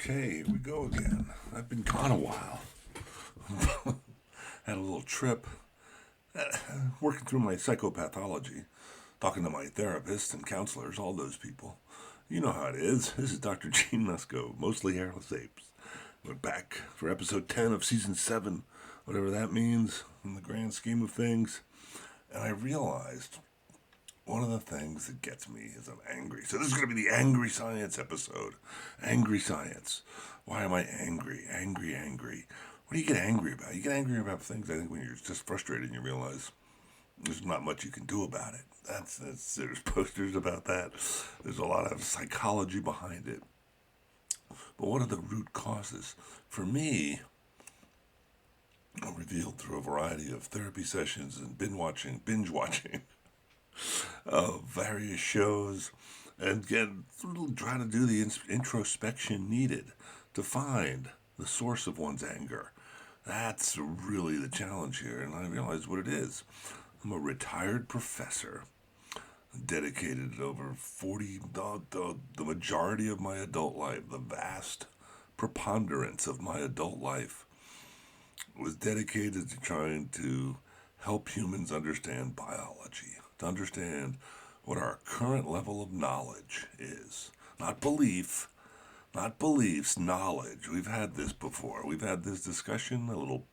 Okay, here we go again. I've been gone a while. Had a little trip, working through my psychopathology, talking to my therapists and counselors, all those people. You know how it is. This is Dr. Gene Musco, mostly hairless apes. We're back for episode 10 of season 7, whatever that means in the grand scheme of things. And I realized one of the things that gets me is I'm angry. So this is going to be the angry science episode. Angry science. Why am I angry? Angry. What do you get angry about? You get angry about things, I think, when you're just frustrated and you realize there's not much you can do about it. There's posters about that. There's a lot of psychology behind it. But what are the root causes? For me, revealed through a variety of therapy sessions and binge watching of various shows, and try to do the introspection needed to find the source of one's anger. That's really the challenge here, and I realize what it is. I'm a retired professor, dedicated over 40, the majority of my adult life, the vast preponderance of my adult life was dedicated to trying to help humans understand biology, to understand what our current level of knowledge is. Not belief, not beliefs, knowledge. We've had this before. We've had this discussion, a little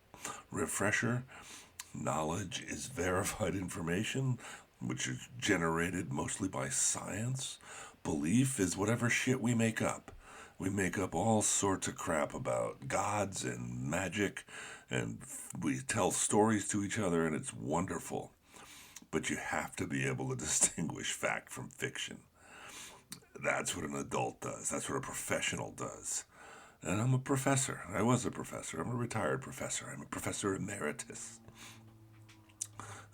refresher. Knowledge is verified information, which is generated mostly by science. Belief is whatever shit we make up. We make up all sorts of crap about gods and magic, and we tell stories to each other, and it's wonderful. But you have to be able to distinguish fact from fiction. That's what an adult does. That's what a professional does. And I'm a professor. I was a professor. I'm a retired professor. I'm a professor emeritus.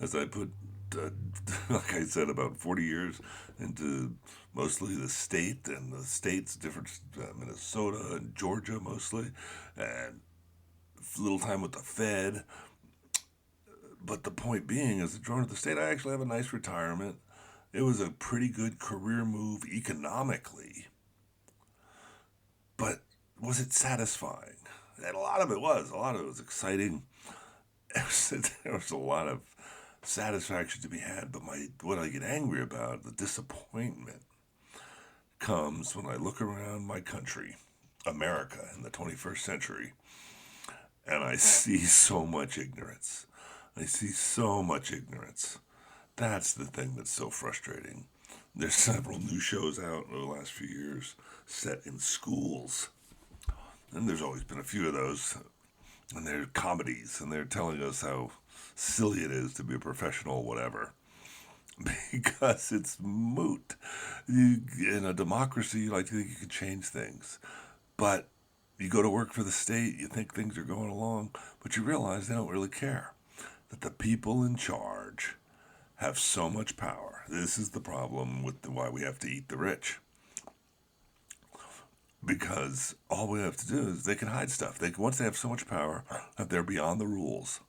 As I put, like I said, about 40 years into mostly the state and the states, different Minnesota and Georgia mostly, and a little time with the Fed. But the point being, as a drone of the state, I actually have a nice retirement. It was a pretty good career move economically. But was it satisfying? And a lot of it was. A lot of it was exciting. There was a lot of satisfaction to be had. But what I get angry about, the disappointment, comes when I look around my country, America, in the 21st century, and I see so much ignorance. I see so much ignorance. That's the thing that's so frustrating. There's several new shows out in the last few years set in schools. And there's always been a few of those. And they're comedies, and they're telling us how silly it is to be a professional, whatever. Because it's moot. In a democracy, you like to think you can change things. But you go to work for the state, you think things are going along, but you realize they don't really care. That the people in charge have so much power. This is the problem with why we have to eat the rich. Because all we have to do is they can hide stuff. Once they have so much power that they're beyond the rules,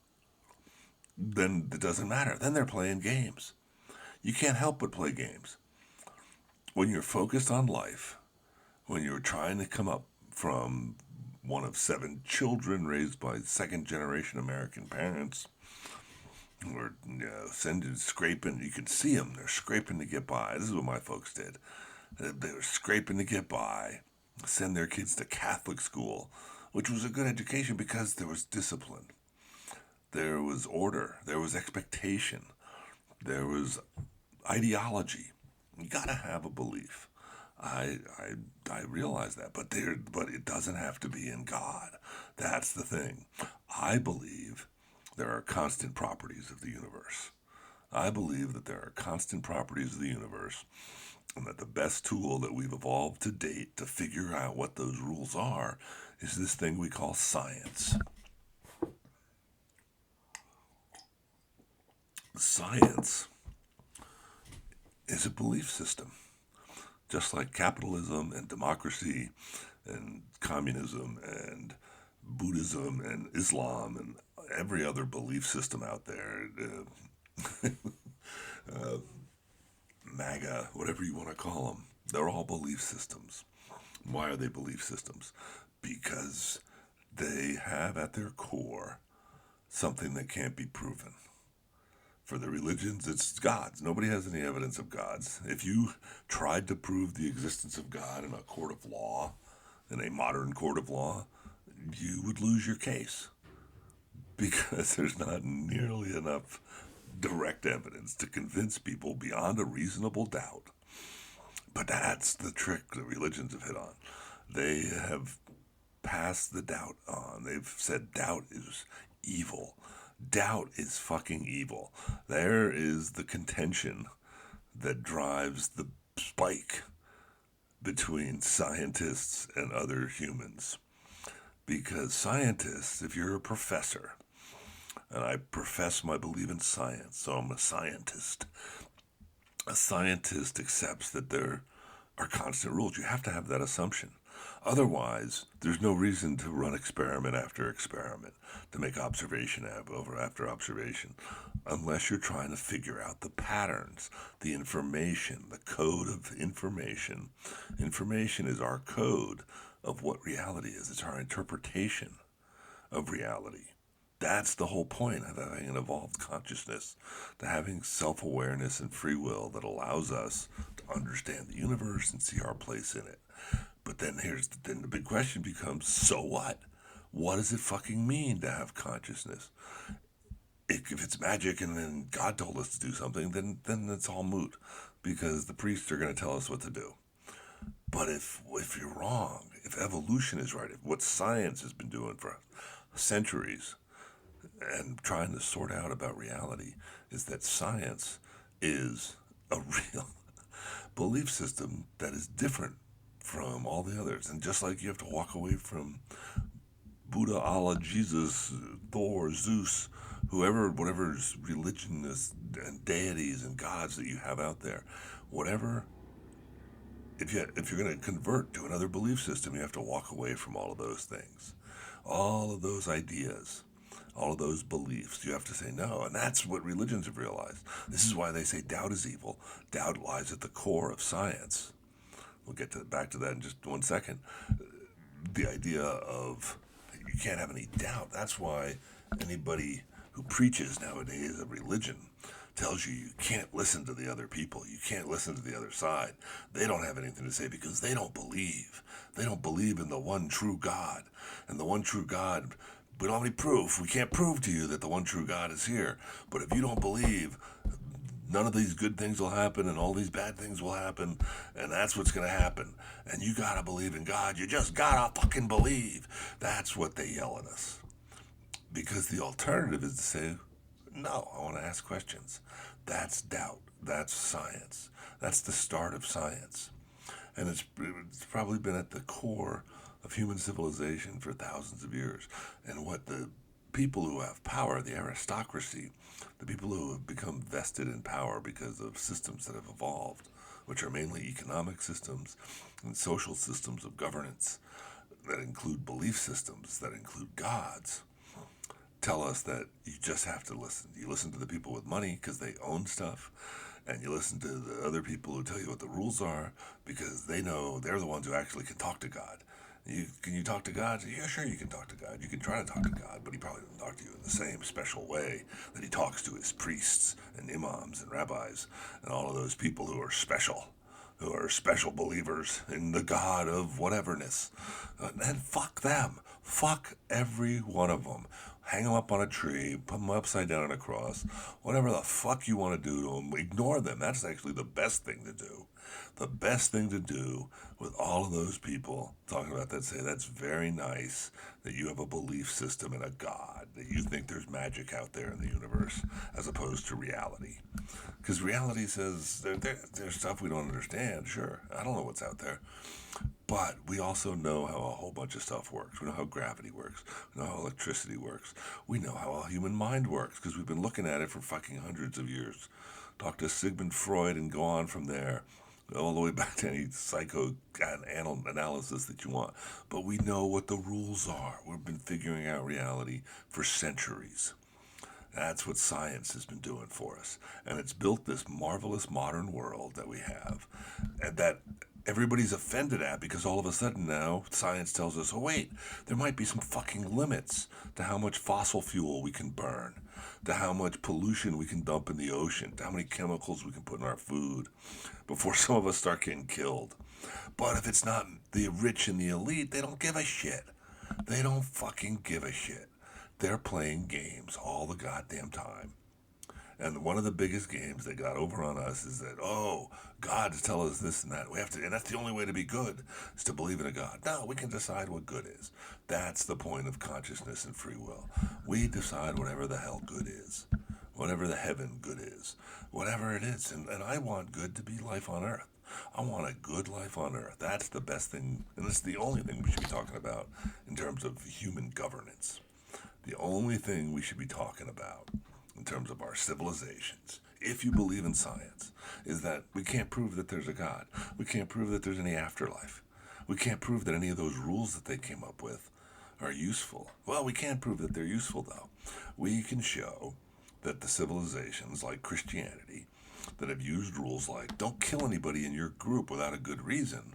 then it doesn't matter. Then they're playing games. You can't help but play games. When you're focused on life, when you're trying to come up from one of 7 children raised by second-generation American parents, or scraping, you can see them, they're scraping to get by. This is what my folks did. They were scraping to get by, send their kids to Catholic school, which was a good education because there was discipline. There was order. There was expectation. There was ideology. You gotta have a belief. I realize that, but it doesn't have to be in God. That's the thing. I believe there are constant properties of the universe. I believe that there are constant properties of the universe, and that the best tool that we've evolved to date to figure out what those rules are is this thing we call science. Science is a belief system, just like capitalism and democracy and communism and Buddhism and Islam and every other belief system out there. MAGA, whatever you want to call them, they're all belief systems. Why are they belief systems? Because they have at their core something that can't be proven. For the religions, it's gods. Nobody has any evidence of gods. If you tried to prove the existence of God in a court of law, in a modern court of law, you would lose your case because there's not nearly enough direct evidence to convince people beyond a reasonable doubt. But that's the trick the religions have hit on. They have passed the doubt on. They've said doubt is evil. Doubt is fucking evil. There is the contention that drives the spike between scientists and other humans. Because scientists, if you're a professor, and I profess my belief in science, so I'm a scientist. A scientist accepts that there are constant rules. You have to have that assumption. Otherwise, there's no reason to run experiment after experiment, to make observation after observation, unless you're trying to figure out the patterns, the information, the code of information. Information is our code of what reality is. It's our interpretation of reality. That's the whole point of having an evolved consciousness, to having self-awareness and free will that allows us to understand the universe and see our place in it. But then the big question becomes, so what? What does it fucking mean to have consciousness? If it's magic and then God told us to do something, then it's all moot, because the priests are going to tell us what to do. But if you're wrong, if evolution is right, if what science has been doing for centuries and trying to sort out about reality is that science is a real belief system that is different from all the others. And just like you have to walk away from Buddha, Allah, Jesus, Thor, Zeus, whoever, whatever's religion is, and deities and gods that you have out there, whatever, if you're going to convert to another belief system, you have to walk away from all of those things, all of those ideas, all of those beliefs. You have to say no. And that's what religions have realized. This is why they say doubt is evil. Doubt lies at the core of science. We'll get back to that in just 1 second. The idea of you can't have any doubt. That's why anybody who preaches nowadays a religion tells you can't listen to the other people. You can't listen to the other side. They don't have anything to say because they don't believe. They don't believe in the one true God. And the one true God, we don't have any proof. We can't prove to you that the one true God is here. But if you don't believe, none of these good things will happen and all these bad things will happen, and that's what's going to happen. And you got to believe in God. You just got to fucking believe. That's what they yell at us. Because the alternative is to say, no, I want to ask questions. That's doubt. That's science. That's the start of science. And it's probably been at the core of human civilization for thousands of years. And what the people who have power, the aristocracy, the people who have become vested in power because of systems that have evolved, which are mainly economic systems and social systems of governance that include belief systems, that include gods, tell us that you just have to listen. You listen to the people with money because they own stuff, and you listen to the other people who tell you what the rules are because they know they're the ones who actually can talk to God. Can you talk to God? Yeah, sure, you can talk to God. You can try to talk to God, but he probably doesn't talk to you in the same special way that he talks to his priests and imams and rabbis and all of those people who are special believers in the God of whateverness. And fuck them. Fuck every one of them. Hang them up on a tree, put them upside down on a cross, whatever the fuck you want to do to them, ignore them. That's actually the best thing to do. The best thing to do with all of those people talking about that, say that's very nice that you have a belief system in a God, that you think there's magic out there in the universe as opposed to reality. Because reality says there's stuff we don't understand, sure. I don't know what's out there. But we also know how a whole bunch of stuff works. We know how gravity works. We know how electricity works. We know how a human mind works because we've been looking at it for fucking hundreds of years. Talk to Sigmund Freud and go on from there, all the way back to any psychoanalysis that you want. But we know what the rules are. We've been figuring out reality for centuries. That's what science has been doing for us. And it's built this marvelous modern world that we have. And that everybody's offended at, because all of a sudden now science tells us, oh wait, there might be some fucking limits to how much fossil fuel we can burn, to how much pollution we can dump in the ocean, to how many chemicals we can put in our food before some of us start getting killed. But if it's not the rich and the elite, they don't give a shit. They don't fucking give a shit. They're playing games all the goddamn time. And one of the biggest games that got over on us is that, oh, God is telling us this and that. We have to, and that's the only way to be good, is to believe in a God. No, we can decide what good is. That's the point of consciousness and free will. We decide whatever the hell good is, whatever the heaven good is, whatever it is. And I want good to be life on earth. I want a good life on earth. That's the best thing, and it's the only thing we should be talking about in terms of human governance. The only thing we should be talking about in terms of our civilizations, if you believe in science, is that we can't prove that there's a God. We can't prove that there's any afterlife. We can't prove that any of those rules that they came up with are useful. Well, we can't prove that they're useful, though. We can show that the civilizations like Christianity that have used rules like don't kill anybody in your group without a good reason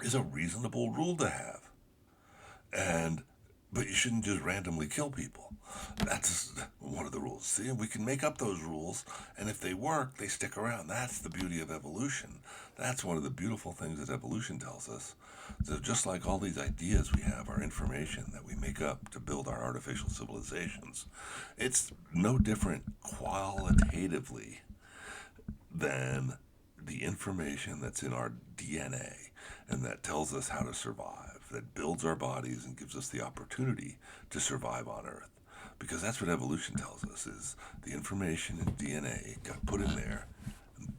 is a reasonable rule to have. But you shouldn't just randomly kill people. That's one of the rules. See, we can make up those rules, and if they work, they stick around. That's the beauty of evolution. That's one of the beautiful things that evolution tells us. So just like all these ideas we have, our information that we make up to build our artificial civilizations, it's no different qualitatively than the information that's in our DNA and that tells us how to survive, that builds our bodies and gives us the opportunity to survive on Earth. Because that's what evolution tells us, is the information in DNA got put in there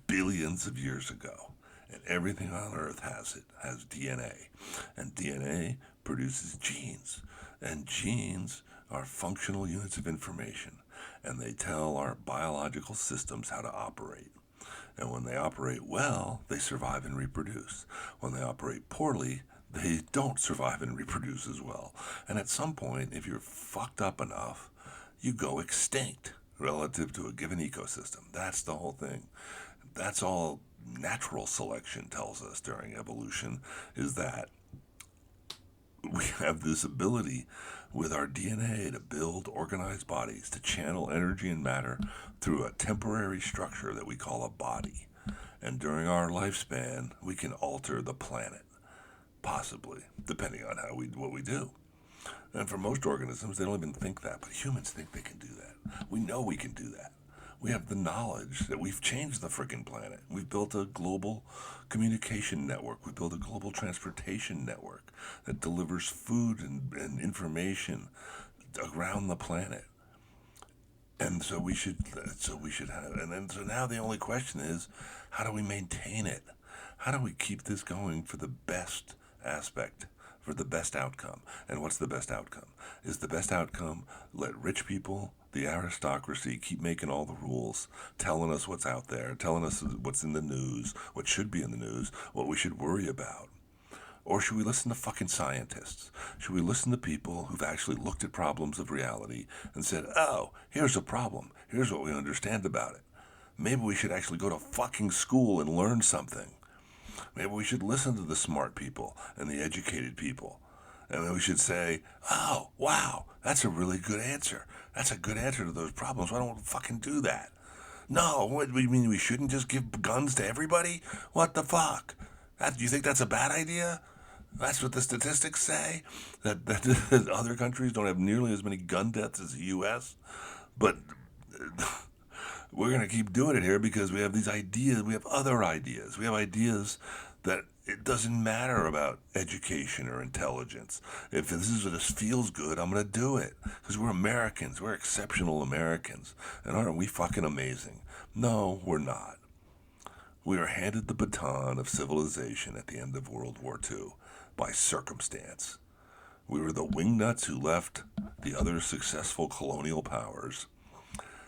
billions of years ago. And everything on Earth has it, has DNA. And DNA produces genes. And genes are functional units of information. And they tell our biological systems how to operate. And when they operate well, they survive and reproduce. When they operate poorly, they don't survive and reproduce as well. And at some point, if you're fucked up enough, you go extinct relative to a given ecosystem. That's the whole thing. That's all natural selection tells us during evolution, is that we have this ability with our DNA to build organized bodies, to channel energy and matter through a temporary structure that we call a body. And during our lifespan, we can alter the planet, possibly, depending on what we do. And for most organisms, they don't even think that, but humans think they can do that. We know we can do that. We have the knowledge that we've changed the frickin' planet. We've built a global communication network. We built a global transportation network that delivers food and information around the planet. And so we should have, so now the only question is, how do we maintain it? How do we keep this going for the best aspect, for the best outcome? And what's the best outcome? Is the best outcome let rich people, the aristocracy, keep making all the rules, telling us what's out there, telling us what's in the news, what should be in the news, what we should worry about? Or should we listen to fucking scientists? Should we listen to people who've actually looked at problems of reality and said, oh, here's a problem. Here's what we understand about it. Maybe we should actually go to fucking school and learn something. Maybe we should listen to the smart people and the educated people. And then we should say, oh, wow, that's a really good answer. That's a good answer to those problems. Why don't we fucking do that? No, what do you mean we shouldn't just give guns to everybody? What the fuck? Do you think that's a bad idea? That's what the statistics say, that other countries don't have nearly as many gun deaths as the U.S. But we're going to keep doing it here because we have these ideas. We have other ideas. We have ideas that it doesn't matter about education or intelligence. If this is what feels good, I'm going to do it. Because we're Americans. We're exceptional Americans. And aren't we fucking amazing? No, we're not. We were handed the baton of civilization at the end of World War II by circumstance. We were the wingnuts who left the other successful colonial powers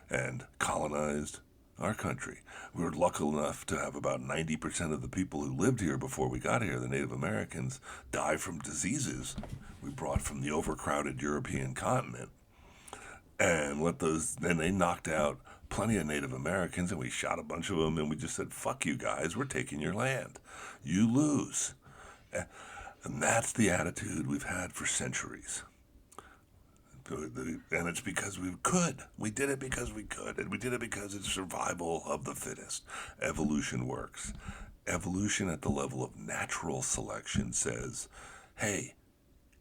and colonized our country. We were lucky enough to have about 90% of the people who lived here before we got here, the Native Americans, die from diseases we brought from the overcrowded European continent. And they knocked out plenty of Native Americans, and we shot a bunch of them, and we just said, fuck you guys, we're taking your land. You lose. And that's the attitude we've had for centuries. And it's because we could. We did it because we could. And we did it because it's survival of the fittest. Evolution works. Evolution at the level of natural selection says, hey,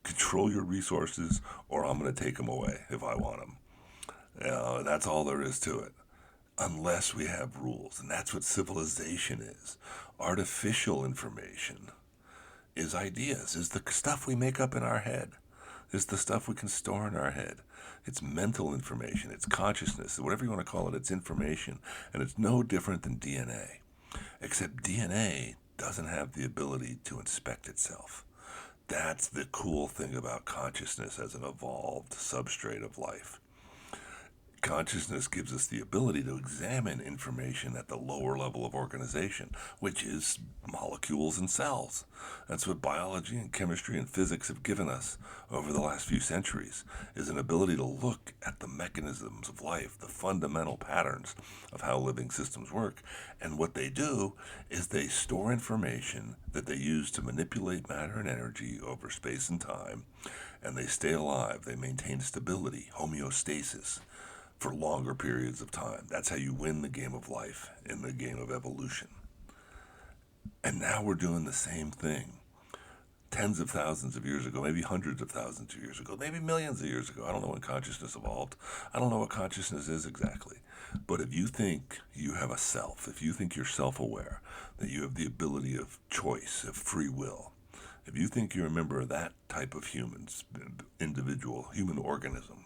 control your resources or I'm going to take them away if I want them. That's all there is to it. Unless we have rules. And that's what civilization is. Artificial information is ideas, is the stuff we make up in our head. It's the stuff we can store in our head. It's mental information. It's consciousness. Whatever you want to call it, it's information. And it's no different than DNA. Except DNA doesn't have the ability to inspect itself. That's the cool thing about consciousness as an evolved substrate of life. Consciousness gives us the ability to examine information at the lower level of organization, which is molecules and cells. That's what biology and chemistry and physics have given us over the last few centuries, is an ability to look at the mechanisms of life, the fundamental patterns of how living systems work. And what they do is they store information that they use to manipulate matter and energy over space and time, and they stay alive. They maintain stability, homeostasis, for longer periods of time. That's how you win the game of life in the game of evolution. And now we're doing the same thing. Tens of thousands of years ago, maybe hundreds of thousands of years ago, maybe millions of years ago. I don't know when consciousness evolved. I don't know what consciousness is exactly. But if you think you have a self, if you think you're self-aware, that you have the ability of choice, of free will, if you think you're a member of that type of individual, human organism,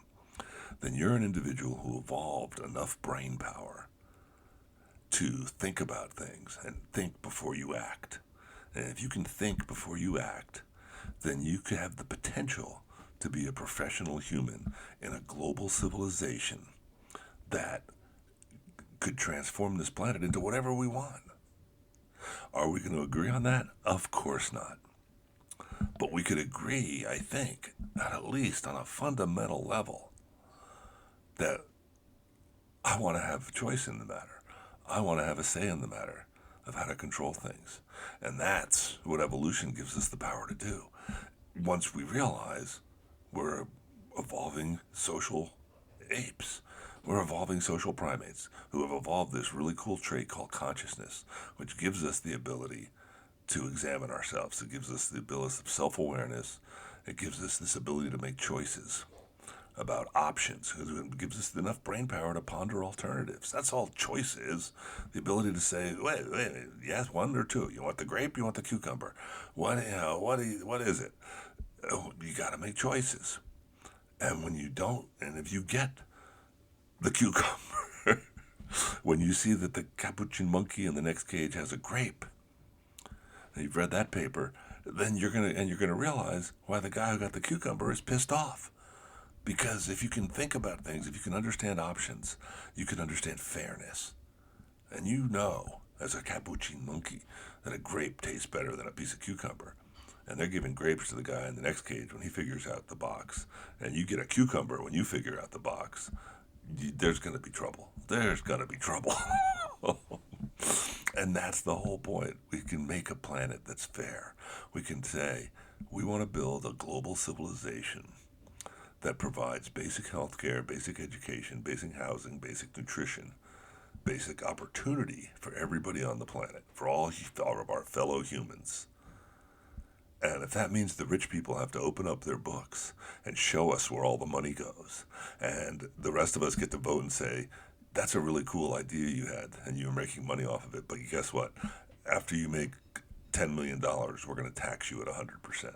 then you're an individual who evolved enough brain power to think about things and think before you act. And if you can think before you act, then you could have the potential to be a professional human in a global civilization that could transform this planet into whatever we want. Are we going to agree on that? Of course not. But we could agree, I think, at least on a fundamental level, that I want to have a choice in the matter. I want to have a say in the matter of how to control things. And that's what evolution gives us the power to do. Once we realize we're evolving social apes, we're evolving social primates who have evolved this really cool trait called consciousness, which gives us the ability to examine ourselves. It gives us the ability of self-awareness. It gives us this ability to make choices about options. It gives us enough brain power to ponder alternatives. That's all choice is. The ability to say, wait, yes, one or two. You want the grape, you want the cucumber. What is it? You got to make choices. And when you don't, and if you get the cucumber, when you see that the capuchin monkey in the next cage has a grape, and you've read that paper, then you're gonna realize why the guy who got the cucumber is pissed off. Because if you can think about things, if you can understand options, you can understand fairness. And you know, as a capuchin monkey, that a grape tastes better than a piece of cucumber. And they're giving grapes to the guy in the next cage when he figures out the box. And you get a cucumber when you figure out the box. There's going to be trouble. There's going to be trouble. And that's the whole point. We can make a planet that's fair. We can say, we want to build a global civilization that provides basic health care, basic education, basic housing, basic nutrition, basic opportunity for everybody on the planet, for all of our fellow humans. And if that means the rich people have to open up their books and show us where all the money goes, and the rest of us get to vote and say, that's a really cool idea you had, and you're making money off of it, but guess what? After you make $10 million, we're going to tax you at 100%.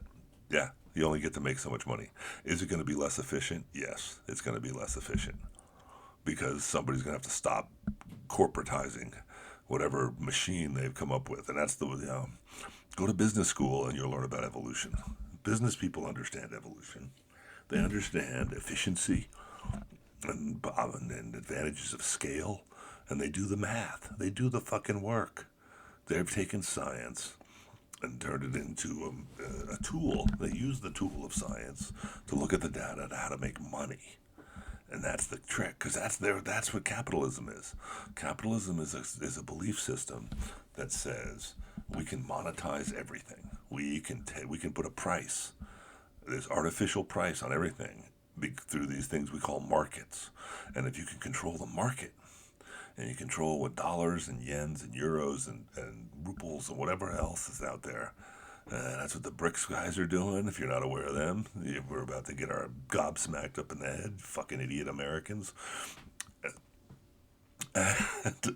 Yeah, you only get to make so much money. Is it going to be less efficient? Yes, it's going to be less efficient because somebody's going to have to stop corporatizing whatever machine they've come up with. And that's go to business school and you'll learn about evolution. Business people understand evolution. They understand efficiency and advantages of scale, and they do the math. They do the fucking work. They've taken science and turned it into a tool. They use the tool of science to look at the data and how to make money. And that's the trick, because that's what capitalism is. Capitalism is a belief system that says we can monetize everything. We can put a price. There's artificial price on everything through these things we call markets. And if you can control the market, and you control what dollars and yens and euros and rubles and whatever else is out there. That's what the BRICS guys are doing. If you're not aware of them, we're about to get our gobsmacked up in the head, fucking idiot Americans. And,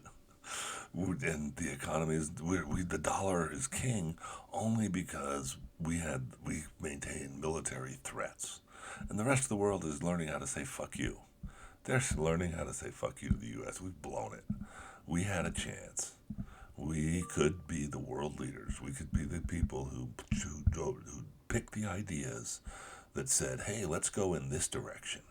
and the economy is the dollar is king only because we maintain military threats, and the rest of the world is learning how to say fuck you. They're learning how to say fuck you to the U.S. We've blown it. We had a chance. We could be the world leaders. We could be the people who picked the ideas that said, hey, let's go in this direction.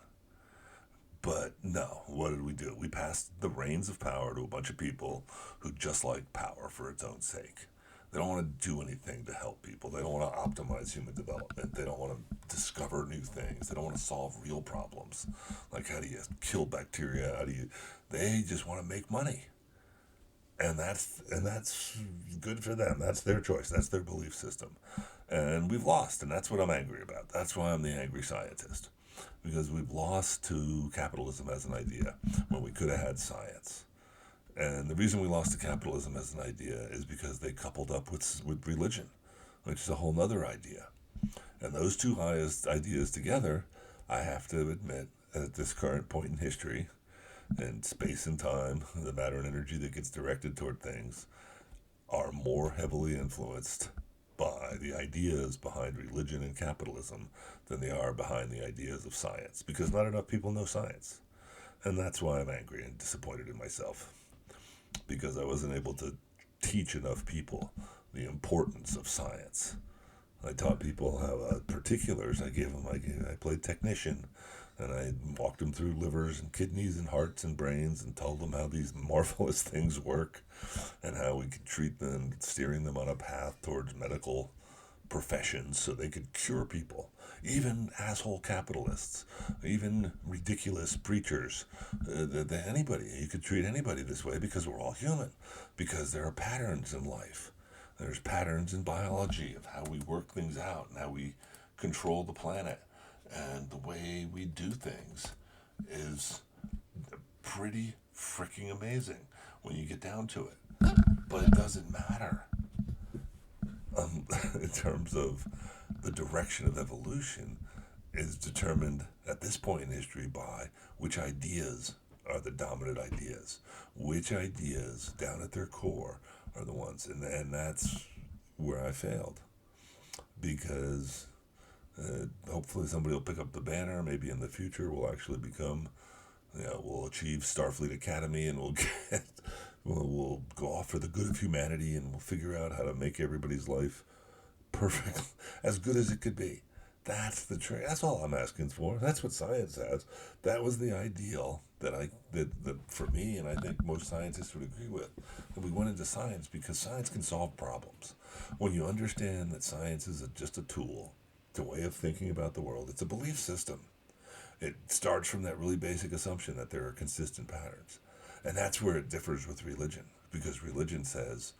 But no, what did we do? We passed the reins of power to a bunch of people who just like power for its own sake. They don't want to do anything to help people. They don't want to optimize human development. They don't want to discover new things. They don't want to solve real problems. Like how do you kill bacteria? They just want to make money. And that's good for them. That's their choice. That's their belief system. And we've lost, and that's what I'm angry about. That's why I'm the angry scientist. Because we've lost to capitalism as an idea when we could have had science. And the reason we lost to capitalism as an idea is because they coupled up with religion, which is a whole nother idea. And those two highest ideas together, I have to admit, at this current point in history, and space and time, the matter and energy that gets directed toward things, are more heavily influenced by the ideas behind religion and capitalism than they are behind the ideas of science, because not enough people know science. And that's why I'm angry and disappointed in myself, because I wasn't able to teach enough people the importance of science. I taught people how particulars. I played technician, and I walked them through livers and kidneys and hearts and brains and told them how these marvelous things work and how we could treat them, steering them on a path towards medical professions so they could cure people. Even asshole capitalists, even ridiculous preachers, anybody. You could treat anybody this way because we're all human, because there are patterns in life. There's patterns in biology of how we work things out and how we control the planet. And the way we do things is pretty freaking amazing when you get down to it. But it doesn't matter. In terms of the direction of evolution is determined at this point in history by which ideas are the dominant ideas. Which ideas, down at their core, are the ones. And that's where I failed. Because hopefully somebody will pick up the banner. Maybe in the future we'll actually become, we'll achieve Starfleet Academy, and we'll go off for the good of humanity, and we'll figure out how to make everybody's life perfect, as good as it could be. That's the trick. That's all I'm asking for. That's what science has. That was the ideal that for me, and I think most scientists would agree with. And we went into science because science can solve problems. When you understand that science is just a tool, it's a way of thinking about the world. It's a belief system. It starts from that really basic assumption that there are consistent patterns. And that's where it differs with religion. Because religion says,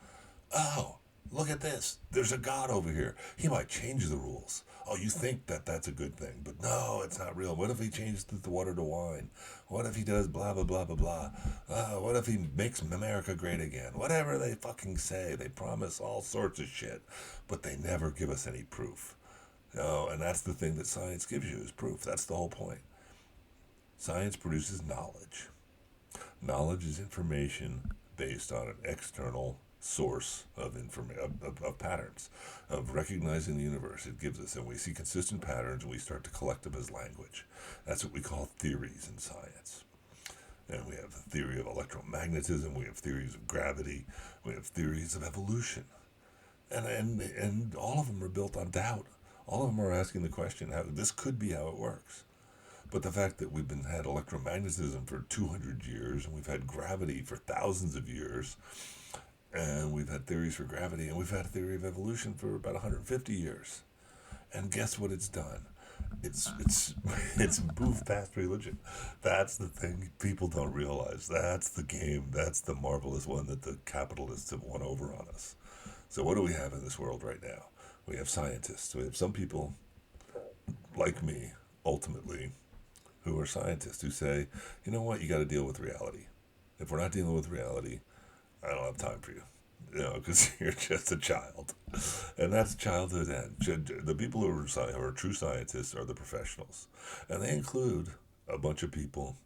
oh, look at this. There's a God over here. He might change the rules. Oh, you think that that's a good thing. But no, it's not real. What if he changes the water to wine? What if he does blah, blah, blah, blah, blah? What if he makes America great again? Whatever they fucking say. They promise all sorts of shit. But they never give us any proof. And that's the thing that science gives you, is proof. That's the whole point. Science produces knowledge. Knowledge is information based on an external source of patterns, of recognizing the universe. It gives us, and we see consistent patterns, and we start to collect them as language. That's what we call theories in science. And we have the theory of electromagnetism, we have theories of gravity, we have theories of evolution. And all of them are built on doubt. All of them are asking the question, how this could be how it works. But the fact that we've had electromagnetism for 200 years, and we've had gravity for thousands of years, and we've had theories for gravity, and we've had a theory of evolution for about 150 years. And guess what it's done? it's it's moved past religion. That's the thing people don't realize. That's the game. That's the marvelous one that the capitalists have won over on us. So what do we have in this world right now? We have scientists. We have some people like me, ultimately, who are scientists who say, you know what, you got to deal with reality. If we're not dealing with reality, I don't have time for you. You know, because you're just a child, and that's childhood end. The people who are true scientists are the professionals, and they include a bunch of people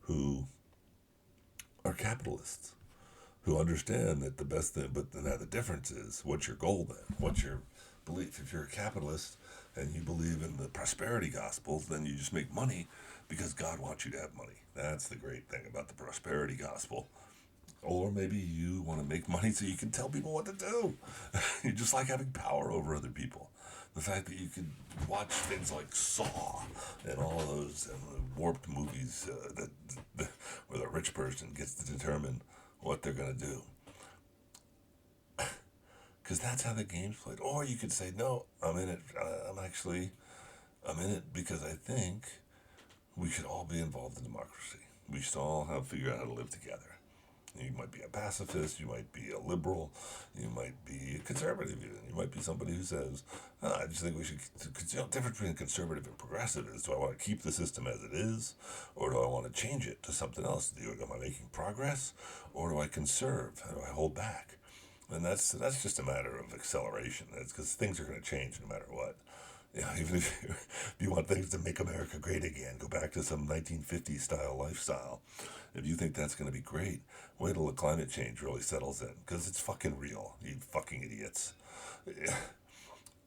who are capitalists who understand that the best thing, but now the difference is what's your goal then? What's your belief? If you're a capitalist and you believe in the prosperity gospels, then you just make money because God wants you to have money. That's the great thing about the prosperity gospel. Or maybe you want to make money so you can tell people what to do. You just like having power over other people. The fact that you can watch things like Saw and all of those warped movies where the rich person gets to determine what they're going to do. Because that's how the game's played. Or you could say, no, I'm in it. I'm in it because I think we should all be involved in democracy. We should all have figure out how to live together. You might be a pacifist, you might be a liberal, you might be a conservative even. You might be somebody who says, I just think we should, the difference between conservative and progressive is, do I want to keep the system as it is, or do I want to change it to something else? Am I making progress, or do I conserve? How do I hold back? And that's just a matter of acceleration. That's because things are going to change no matter what. Even if you want things to make America great again, go back to some 1950s style lifestyle. If you think that's going to be great, wait till the climate change really settles in, because it's fucking real, you fucking idiots.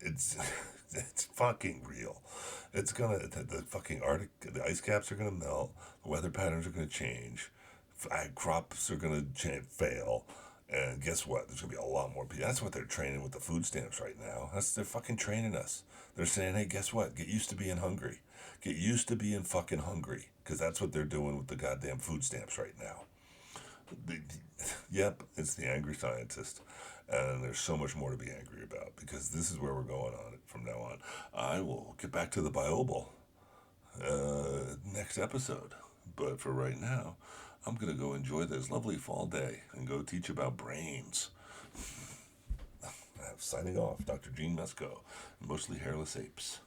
It's it's fucking real. It's gonna the fucking Arctic, the ice caps are gonna melt, the weather patterns are gonna change, crops are gonna fail. And guess what? There's gonna be a lot more people. That's what they're training with the food stamps right now. They're fucking training us. They're saying, hey, guess what? Get used to being hungry. Get used to being fucking hungry, because that's what they're doing with the goddamn food stamps right now. Yep, it's the angry scientist, and there's so much more to be angry about, because this is where we're going on it from now on. I will get back to the Bible next episode, but for right now, I'm going to go enjoy this lovely fall day and go teach about brains. Signing off, Dr. Gene Mesco, Mostly Hairless Apes.